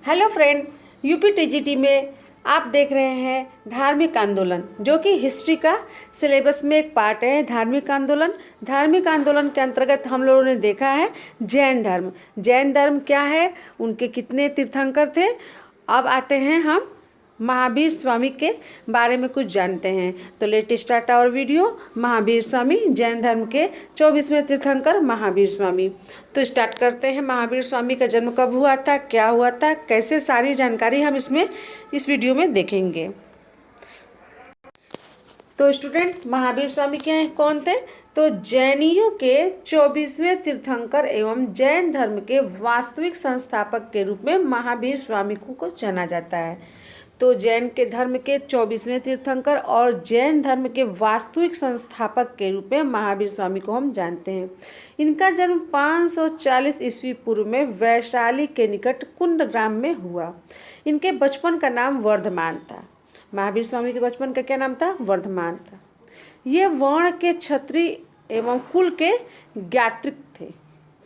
Hello friend, UP TGT में आप देख रहे हैं धार्मिक आंदोलन, जो कि हिस्ट्री का सिलेबस में एक पार्ट है। धार्मिक आंदोलन के अंतर्गत हम लोगों ने देखा है जैन धर्म क्या है, उनके कितने तीर्थंकर थे। अब आते हैं हम महावीर स्वामी के बारे में कुछ जानते हैं। तो let start our video. Mahavir Swami, Jain धर्म के 24वें तीर्थंकर महावीर स्वामी। तो स्टार्ट करते हैं। महावीर स्वामी का जन्म कब हुआ था, क्या हुआ था, कैसे, सारी जानकारी हम इस वीडियो में देखेंगे। तो स्टूडेंट, महावीर स्वामी कौन थे? तो जैनियों के 24वें तीर्थंकर एवं जैन धर्म के वास्तविक संस्थापक के रूप में महावीर स्वामी को जाना जाता है। तो जैन के धर्म के 24वें तीर्थंकर और जैन धर्म के वास्तविक संस्थापक के रूप में महावीर स्वामी को हम जानते हैं। इनका जन्म 540 ईस्वी पूर्व में वैशाली के निकट कुंडग्राम में हुआ। इनके बचपन का नाम वर्धमान था। महावीर स्वामी के बचपन का क्या नाम था? वर्धमान था। ये वर्ण के क्षत्रिय एवं कुल के ज्ञात्रिक थे।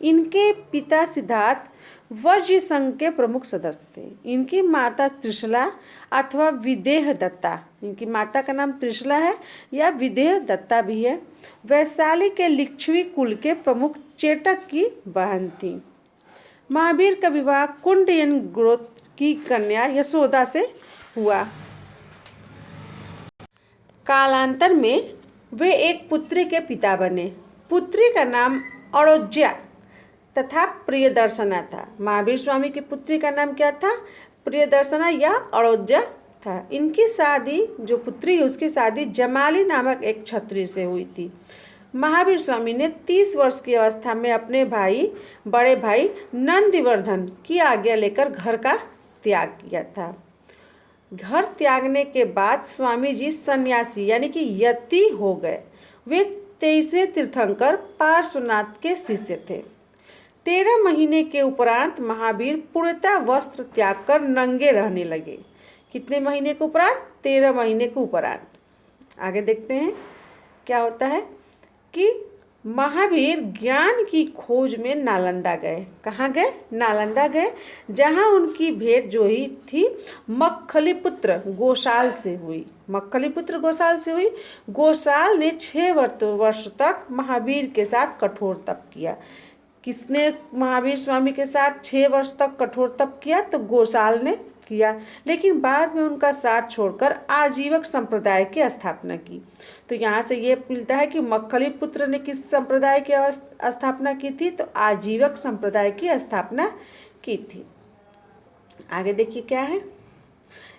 इनके पिता सिद्धार्थ वज्र संघ के प्रमुख सदस्य थे। इनकी माता त्रिशला अथवा विदेह दत्ता, इनकी माता का नाम त्रिशला है या विदेह दत्ता भी है, वैशाली के लिच्छवी कुल के प्रमुख चेटक की बहन थी। महावीर का विवाह कुंडयन गोत्र की कन्या यशोदा से हुआ। कालांतर में वे एक पुत्री के पिता बने। पुत्री का नाम अड़ोज्या तथा प्रियदर्शना था। महावीर स्वामी की पुत्री का नाम क्या था? प्रियदर्शना या अड़ोज्या था। इनकी शादी, जो पुत्री है उसकी शादी जमाली नामक एक क्षत्रिय से हुई थी। महावीर स्वामी ने 30 वर्ष की अवस्था में अपने बड़े भाई नंदिवर्धन की आज्ञा लेकर घर का त्याग किया था। घर त्यागने के बाद स्वामी जी सन्यासी यानी कि यति हो गए। वे 23वें तीर्थंकर पार्श्वनाथ के शिष्य थे। 13 महीने के उपरांत महावीर पूर्णतः वस्त्र त्याग कर नंगे रहने लगे। कितने महीने के उपरांत? 13 महीने के उपरांत। आगे देखते हैं क्या होता है कि महावीर ज्ञान की खोज में नालंदा गए। कहाँ गए? नालंदा गए, जहाँ उनकी भेंट जो ही थी मक्खलीपुत्र गोसाल से हुई। गोसाल ने 6 वर्ष तक महावीर के साथ कठोर तप किया। किसने महावीर स्वामी के साथ 6 वर्ष तक कठोर तप किया? तो गोसाल ने किया। लेकिन बाद में उनका साथ छोड़कर आजीवक संप्रदाय की स्थापना की। तो यहाँ से ये मिलता है कि मक्खलीपुत्र ने किस संप्रदाय की स्थापना की थी? तो आजीवक संप्रदाय की स्थापना की थी। आगे देखिए क्या है।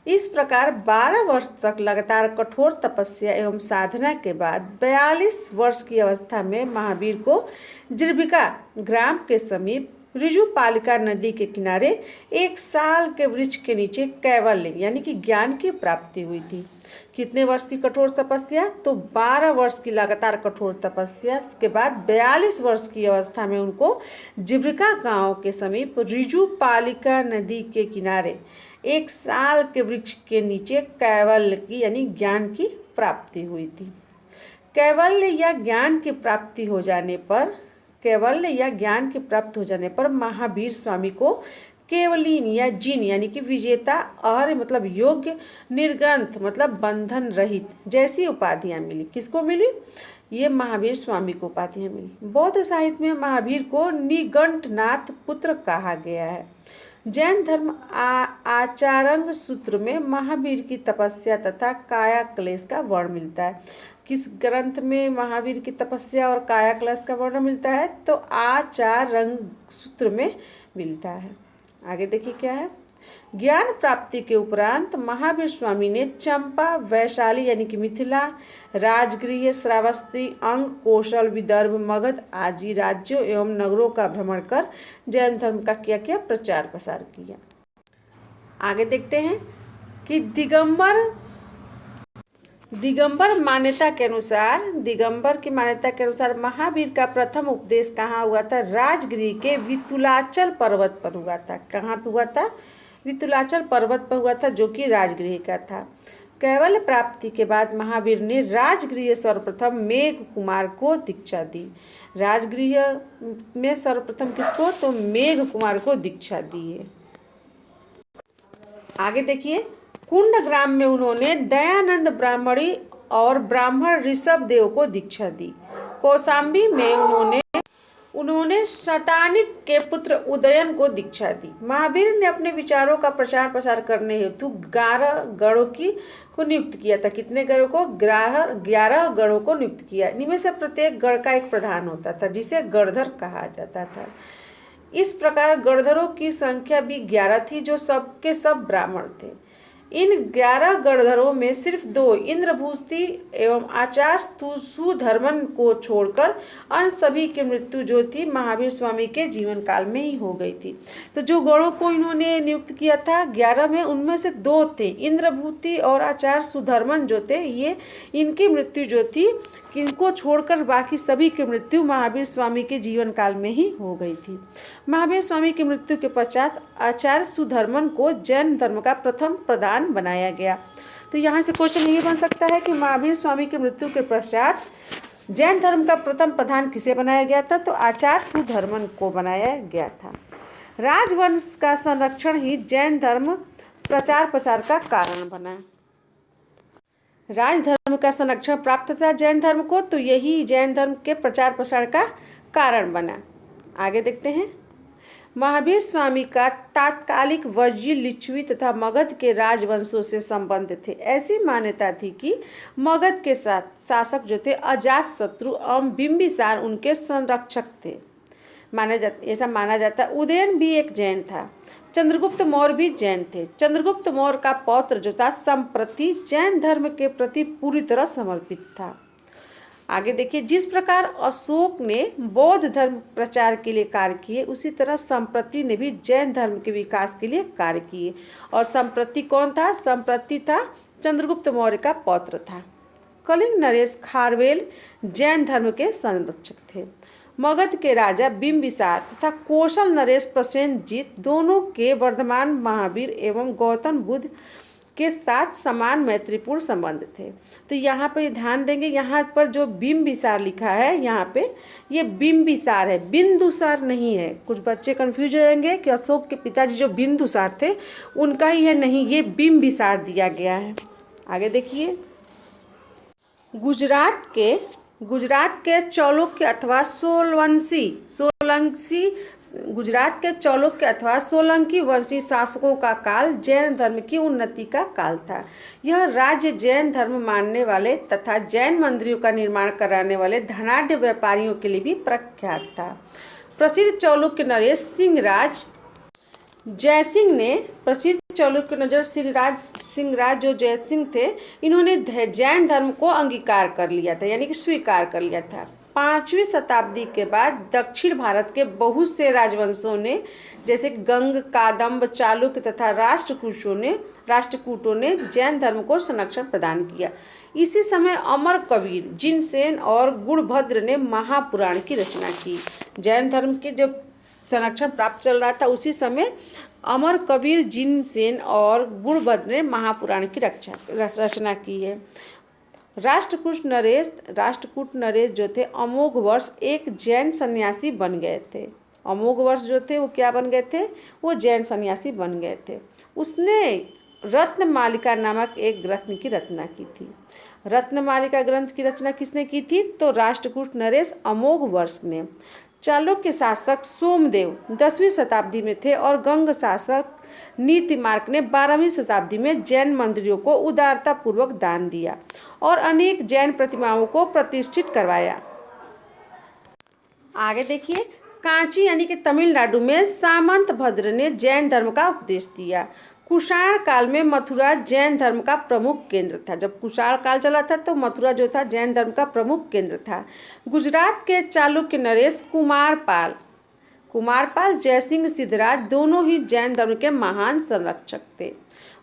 इस प्रकार 12 वर्ष तक लगातार कठोर तपस्या एवं साधना के बाद 42 वर्ष की अवस्था में महावीर को जिरबिका ग्राम के समीप ऋजुपालिका नदी के किनारे एक साल के वृक्ष के नीचे कैवल्य यानी कि ज्ञान की प्राप्ति हुई थी। कितने वर्ष की कठोर तपस्या? तो 12 वर्ष की लगातार कठोर तपस्या के बाद 42 वर्ष की अवस्था में उनको जिब्रिका गांव के समीप ऋजुपालिका नदी के किनारे एक साल के वृक्ष के नीचे कैवल्य की यानी ज्ञान की प्राप्ति हुई थी। कैवल्य या ज्ञान की प्राप्ति हो जाने पर महावीर स्वामी को केवलीन या जिन यानी कि विजेता और मतलब योग्य, निर्ग्रंथ मतलब बंधन रहित जैसी उपाधियां मिली। किसको मिली? ये महावीर स्वामी को उपाधियां मिली। बौद्ध साहित्य में महावीर को निगंठनाथ पुत्र कहा गया है। जैन धर्म आचारंग सूत्र में महावीर की तपस्या तथा काया क्लेश का वर्णन मिलता है। किस ग्रंथ में महावीर की तपस्या और काया क्लेश का वर्णन मिलता है? तो आचारंग सूत्र में मिलता है। आगे देखिए क्या है। ज्ञान प्राप्ति के उपरांत महावीर स्वामी ने चंपा, वैशाली यानी कि मिथिला, राजगृह, श्रावस्ती, अंग, कौशल, विदर्भ, मगध आदि राज्यों एवं नगरों का भ्रमण कर जैन धर्म का क्या प्रचार प्रसार किया। आगे देखते हैं कि दिगंबर की मान्यता के अनुसार महावीर का प्रथम उपदेश कहाँ हुआ था? राजगृह के वितुलाचल पर्वत पर हुआ था। कहाँ पे हुआ था? वितुलाचल पर्वत पर हुआ था, जो कि राजगृह का था। कैवल्य प्राप्ति के बाद महावीर ने राजगृह सर्वप्रथम मेघ कुमार को दीक्षा दी। राजगृह में सर्वप्रथम किसको? तो मेघ कुमार को दीक्षा दी है। आगे देखिए, कुंडग्राम में उन्होंने दयानंद ब्राह्मणी और ब्राह्मण ऋषभ देव को दीक्षा दी। कौशाम्बी में उन्होंने शतानिक के पुत्र उदयन को दीक्षा दी। महावीर ने अपने विचारों का प्रचार प्रसार करने हेतु 11 गणों को नियुक्त किया था। कितने गणों को? 11 गणों को नियुक्त किया। इनमें से प्रत्येक गण का एक प्रधान होता था जिसे गणधर कहा जाता था। इस प्रकार गणधरों की संख्या भी 11 थी, जो सबके सब ब्राह्मण थे। इन 11 गणधरों में सिर्फ 2 इंद्रभूति एवं आचार्य सुधर्मन को छोड़कर अन्य सभी की मृत्यु जो थी महावीर स्वामी के जीवन काल में ही हो गई थी। तो जो गणों को इन्होंने नियुक्त किया था 11 में, उनमें से 2 थे इंद्रभूति और आचार्य सुधर्मन जो थे, ये इनकी मृत्यु जो थी किनको छोड़कर बाकी सभी की मृत्यु महावीर स्वामी के जीवन काल में ही हो गई थी। महावीर स्वामी की मृत्यु के पश्चात आचार्य सुधर्मन को जैन धर्म का प्रथम प्रधान बनाया गया। तो यहाँ से क्वेश्चन ये बन सकता है कि महावीर स्वामी की मृत्यु के पश्चात जैन धर्म का प्रथम प्रधान किसे बनाया गया था? तो आचार्य सुधर्मन को बनाया गया था। राजवंश का संरक्षण ही जैन धर्म प्रचार प्रसार का कारण बना। राजधर्म का संरक्षण प्राप्त था जैन धर्म को, तो यही जैन धर्म के प्रचार प्रसार का कारण बना। आगे देखते हैं, महावीर स्वामी का तात्कालिक वज्जी, लिच्छवी तथा मगध के राजवंशों से संबंध थे। ऐसी मान्यता थी कि मगध के शासक जो थे अजात शत्रु एवं बिंबिसार उनके संरक्षक थे। ऐसा माना जाता। उदयन भी एक जैन था। चंद्रगुप्त मौर्य भी जैन थे। चंद्रगुप्त मौर्य का पौत्र जो था संप्रति जैन धर्म के प्रति पूरी तरह समर्पित था। आगे देखिए, जिस प्रकार अशोक ने बौद्ध धर्म प्रचार के लिए कार्य किए, उसी तरह संप्रति ने भी जैन धर्म के विकास के लिए कार्य किए। और संप्रति कौन था? संप्रति था चंद्रगुप्त मौर्य का पौत्र था। कलिंग नरेश खारवेल जैन धर्म के संरक्षक थे। मगध के राजा बिंबिसार तथा कौशल नरेश प्रसेनजीत दोनों के वर्धमान महावीर एवं गौतम बुद्ध के साथ समान मैत्रीपूर्ण संबंध थे। तो यहाँ पर ध्यान देंगे, यहाँ पर जो बिंबिसार लिखा है यहाँ पे ये बिंबिसार है, बिंदुसार नहीं है। कुछ बच्चे कंफ्यूज हो जाएंगे कि अशोक के पिताजी जो बिंदुसार थे उनका ही है, नहीं, ये बिंबिसार दिया गया है। आगे देखिए, गुजरात के चालुक्य अथवा सोलंकी वंशी शासकों का काल जैन धर्म की उन्नति का काल था। यह राज्य जैन धर्म मानने वाले तथा जैन मंदिरों का निर्माण कराने वाले धनाढ्य व्यापारियों के लिए भी प्रख्यात था। प्रसिद्ध चालुक्य नरेश सिंहराज जयसिंह ने जो जयसिंह थे, इन्होंने जैन धर्म को अंगीकार कर लिया था, यानी कि स्वीकार कर लिया था। 5वीं शताब्दी के बाद दक्षिण भारत के बहुत से राजवंशों ने, जैसे गंग, कादम्ब, चालुक्य तथा राष्ट्रकूटों ने जैन धर्म को संरक्षण प्रदान किया। इसी समय अमर कबीर, जिनसेन और गुणभद्र ने महापुराण की रचना की। जैन धर्म के जब संरक्षण प्राप्त चल रहा था, उसी समय अमर कबीर, जिनसेन और गुणभद्र ने महापुराण की रचना की है। राष्ट्रकूट नरेश जो थे अमोघ वर्ष एक जैन सन्यासी बन गए थे। अमोघ वर्ष जो थे वो क्या बन गए थे? वो जैन सन्यासी बन गए थे। उसने रत्नमालिका नामक एक ग्रंथ की रचना की थी। रत्नमालिका ग्रंथ की रचना किसने की थी? तो राष्ट्रकूट नरेश अमोघ वर्ष ने। चालुक्य शासक सोमदेव 10वीं शताब्दी में थे और गंग शासक नीतिमार्क ने 12वीं शताब्दी में जैन मंदिरों को उदारता पूर्वक दान दिया और अनेक जैन प्रतिमाओं को प्रतिष्ठित करवाया। आगे देखिए, कांची यानी कि तमिलनाडु में सामंत भद्र ने जैन धर्म का उपदेश दिया। कुषाण काल में मथुरा जैन धर्म का प्रमुख केंद्र था। जब कुषाण काल चला था तो मथुरा जो था जैन धर्म का प्रमुख केंद्र था। गुजरात के चालुक्य नरेश कुमारपाल जयसिंह सिद्धराज दोनों ही जैन धर्म के महान संरक्षक थे।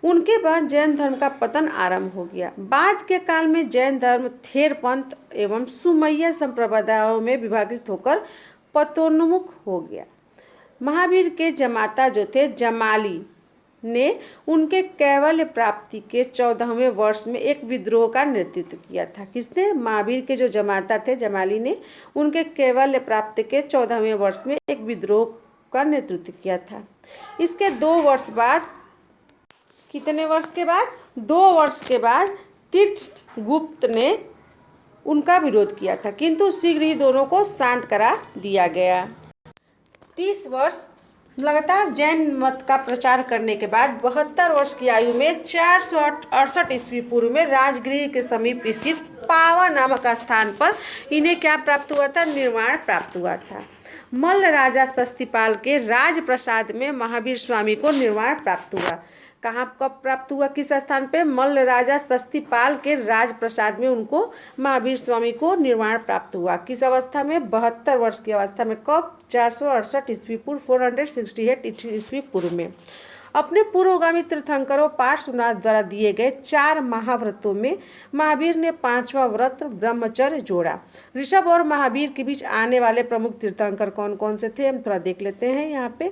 उनके बाद जैन धर्म का पतन आरंभ हो गया। बाद के काल में जैन धर्म थेर पंथ एवं सुमैया संप्रदायों में विभाजित होकर पतोन्मुख हो गया। महावीर के जमाता जो थे जमाली ने उनके कैवल्य प्राप्ति के 14वें वर्ष में एक विद्रोह का नेतृत्व किया था। किसने? महावीर के जो जमाता थे जमाली ने उनके कैवल्य प्राप्ति के 14वें वर्ष में एक विद्रोह का नेतृत्व किया था। इसके 2 वर्ष बाद कितने वर्ष के बाद? 2 वर्ष के बाद तीर्थगुप्त ने उनका विरोध किया था, किंतु शीघ्र ही दोनों को शांत करा दिया गया। 30 वर्ष लगातार जैन मत का प्रचार करने के बाद 72 वर्ष की आयु में 468 ईस्वी पूर्व में राजगृह के समीप स्थित पावा नामक स्थान पर इन्हें क्या प्राप्त हुआ था? निर्वाण प्राप्त हुआ था। मल्ल राजा शस्तिपाल के राजप्रसाद में महावीर स्वामी को निर्वाण प्राप्त हुआ। कहाँ कब प्राप्त हुआ? किस स्थान पे? मल्ल राजा शस्तिपाल के राजप्रसाद में उनको महावीर स्वामी को निर्वाण प्राप्त हुआ। किस अवस्था में? 72 वर्ष की अवस्था में। कब? 468 ईस्वी पूर्व, 468 ईस्वी पूर्व में। अपने पूर्वगामी तीर्थंकरों पार्श्वनाथ द्वारा दिए गए 4 महाव्रतों में महावीर ने 5वां व्रत ब्रह्मचर्य जोड़ा। ऋषभ और महावीर के बीच आने वाले प्रमुख तीर्थंकर कौन कौन से थे, हम थोड़ा देख लेते हैं यहाँ पे।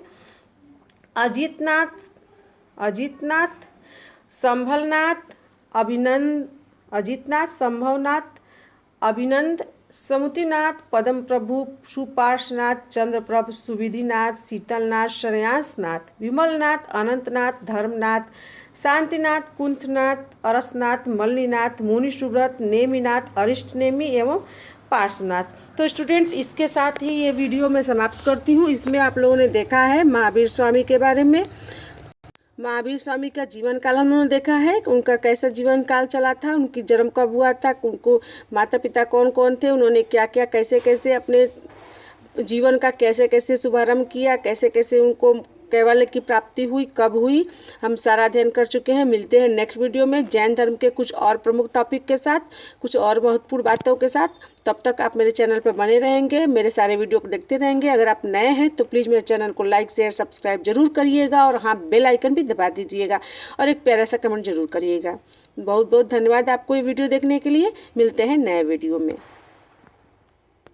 अजितनाथ, संभलनाथ, अभिनंद, समुतिनाथ, पद्म प्रभु, सुपार्श्वनाथ, चंद्रप्रभ, सुविधिनाथ, शीतलनाथ, श्रेयांसनाथ, विमलनाथ, अनंतनाथ, धर्मनाथ, शांतिनाथ, कुंथनाथ, अरसनाथ, मल्लीनाथ, मुनिसुव्रत, नेमिनाथ, अरिष्टनेमी एवं पार्श्वनाथ। तो स्टूडेंट, इसके साथ ही ये वीडियो मैं समाप्त करती हूँ। इसमें आप लोगों ने देखा है महावीर स्वामी के बारे में। महावीर स्वामी का जीवन काल हम लोगों ने देखा है, उनका कैसा जीवन काल चला था, उनकी जन्म कब हुआ था, उनको माता पिता कौन कौन थे, उन्होंने क्या क्या कैसे कैसे अपने जीवन का कैसे कैसे शुभारंभ किया, कैसे कैसे उनको कैवल्य की प्राप्ति हुई, कब हुई, हम सारा अध्ययन कर चुके हैं। मिलते हैं नेक्स्ट वीडियो में जैन धर्म के कुछ और प्रमुख टॉपिक के साथ, कुछ और महत्वपूर्ण बातों के साथ। तब तक आप मेरे चैनल पर बने रहेंगे, मेरे सारे वीडियो को देखते रहेंगे। अगर आप नए हैं तो प्लीज़ मेरे चैनल को लाइक शेयर सब्सक्राइब जरूर करिएगा, और हाँ, बेल आइकन भी दबा दीजिएगा, और एक प्यारा सा कमेंट जरूर करिएगा। बहुत बहुत धन्यवाद आपको ये वीडियो देखने के लिए। मिलते हैं नए वीडियो में।